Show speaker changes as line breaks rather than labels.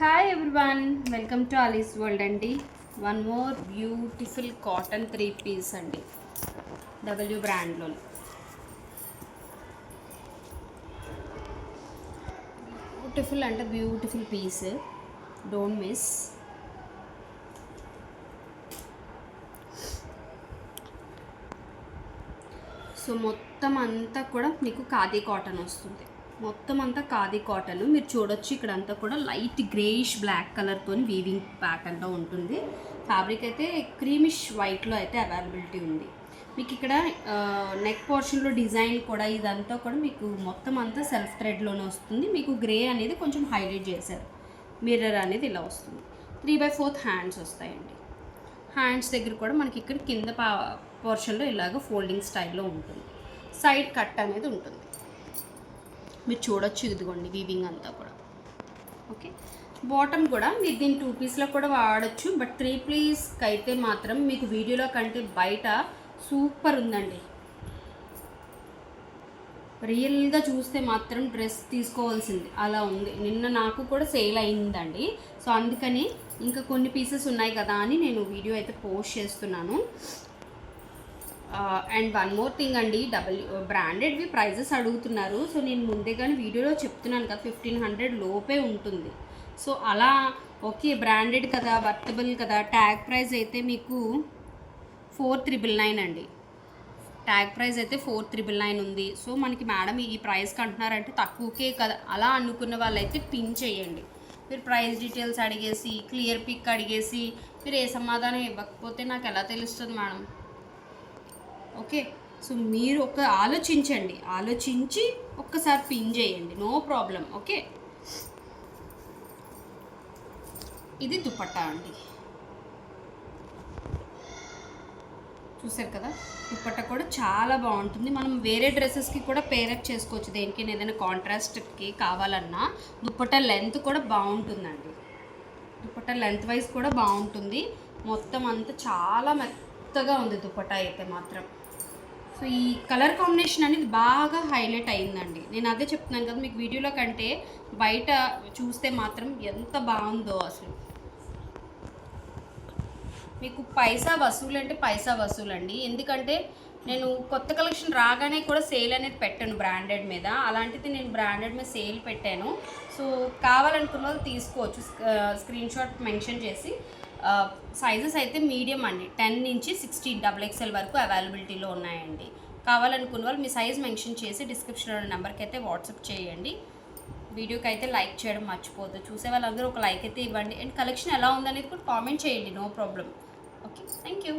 Hi everyone, welcome to Alice's world అండి. One more beautiful cotton 3 piece అండి, W బ్రాండ్లో. Beautiful అంటే beautiful piece, don't miss. So మొత్తం అంతా కూడా మీకు ఖాదీ కాటన్ వస్తుంది. మొత్తం అంతా ఖాదీ కాటన్ మీరు చూడొచ్చు. ఇక్కడ అంతా కూడా లైట్ గ్రేయిష్ బ్లాక్ కలర్తో వీవింగ్ ప్యాటర్న్లో ఉంటుంది. ఫ్యాబ్రిక్ అయితే క్రీమిష్ వైట్లో అయితే అవైలబిలిటీ ఉంది. మీకు ఇక్కడ నెక్ పోర్షన్లో డిజైన్ కూడా ఇదంతా కూడా మీకు మొత్తం అంతా సెల్ఫ్ థ్రెడ్లోనే వస్తుంది. మీకు గ్రే అనేది కొంచెం హైలైట్ చేశారు. మిర్రర్ అనేది ఇలా వస్తుంది. 3/4 హ్యాండ్స్ వస్తాయండి. హ్యాండ్స్ దగ్గర కూడా మనకి ఇక్కడ కింద పోర్షన్లో ఇలాగ ఫోల్డింగ్ స్టైల్లో ఉంటుంది. సైడ్ కట్ అనేది ఉంటుంది. మీరు చూడొచ్చు, ఇదిగోండి వీవింగ్ అంతా కూడా. ఓకే, బాటమ్ కూడా మీరు దీన్ని 2 పీస్లో కూడా వాడచ్చు. బట్ 3 పీస్కి అయితే మాత్రం మీకు వీడియోలో కంటే బయట సూపర్ ఉందండి. రియల్గా చూస్తే మాత్రం డ్రెస్ తీసుకోవాల్సింది అలా ఉంది. నిన్న నాకు కూడా సేల్ అయిందండి. సో అందుకని ఇంకా కొన్ని పీసెస్ ఉన్నాయి కదా అని నేను వీడియో అయితే పోస్ట్ చేస్తున్నాను. అండ్ వన్ మోర్ థింగ్ అండి, బ్రాండెడ్వి ప్రైజెస్ అడుగుతున్నారు. సో నేను ముందే కానీ వీడియోలో చెప్తున్నాను కదా, 1500 లోపే ఉంటుంది. సో అలా ఓకే, బ్రాండెడ్ కదా, వర్తబుల్ కదా. ట్యాగ్ ప్రైస్ అయితే మీకు 4999 అండి. ట్యాగ్ ప్రైస్ అయితే 4999 ఉంది. సో మనకి మేడం ఈ ప్రైస్కి అంటున్నారంటే తక్కువకే కదా అలా అనుకున్న వాళ్ళైతే పిన్ చేయండి. మీరు ప్రైస్ డీటెయిల్స్ అడిగేసి క్లియర్ పిక్ అడిగేసి మీరు ఏ సమాధానం ఇవ్వకపోతే నాకు ఎలా తెలుస్తుంది మేడం? ఓకే, సో మీరు ఆలోచించి ఒక్కసారి పిన్ చేయండి, నో ప్రాబ్లం. ఓకే, ఇది దుపట్టా అండి. చూసారు కదా, దుపట్టా కూడా చాలా బాగుంటుంది. మనం వేరే డ్రెస్సెస్కి కూడా పేరప్ చేసుకోవచ్చు. దేనికైనా ఏదైనా కాంట్రాస్ట్కి కావాలన్నా దుపట్టా లెంత్ కూడా బాగుంటుందండి. దుపట్టా లెంత్ వైజ్ కూడా బాగుంటుంది. మొత్తం అంతా చాలా మెత్తగా ఉంది దుపట్టా అయితే మాత్రం. సో ఈ కలర్ కాంబినేషన్ అనేది బాగా హైలైట్ అయిందండి. నేను అదే చెప్తున్నాను కదా, మీకు వీడియోలో కంటే బయట చూస్తే మాత్రం ఎంత బాగుందో అసలు. మీకు పైసా వసూలు అంటే పైసా వసూలు అండి. ఎందుకంటే నేను కొత్త కలెక్షన్ రాగానే కూడా సేల్ అనేది పెట్టాను బ్రాండెడ్ మీద. అలాంటిది నేను బ్రాండెడ్ మీద సేల్ పెట్టాను. సో కావాలనుకున్న వాళ్ళు తీసుకోవచ్చు. స్క్రీన్ షాట్ మెన్షన్ చేసి. సైజెస్ అయితే మీడియం అండి, 10 నుంచి 16 XXL వరకు అవైలబిలిటీలో ఉన్నాయండి. కావాలనుకున్న వాళ్ళు మీ సైజ్ మెన్షన్ చేసి డిస్క్రిప్షన్లో నెంబర్కి అయితే వాట్సాప్ చేయండి. వీడియోకి అయితే లైక్ చేయడం మర్చిపోద్దు. చూసే వాళ్ళందరూ ఒక లైక్ అయితే ఇవ్వండి. అండ్ కలెక్షన్ ఎలా ఉందనేది కూడా కామెంట్ చేయండి, no problem. Okay, thank you.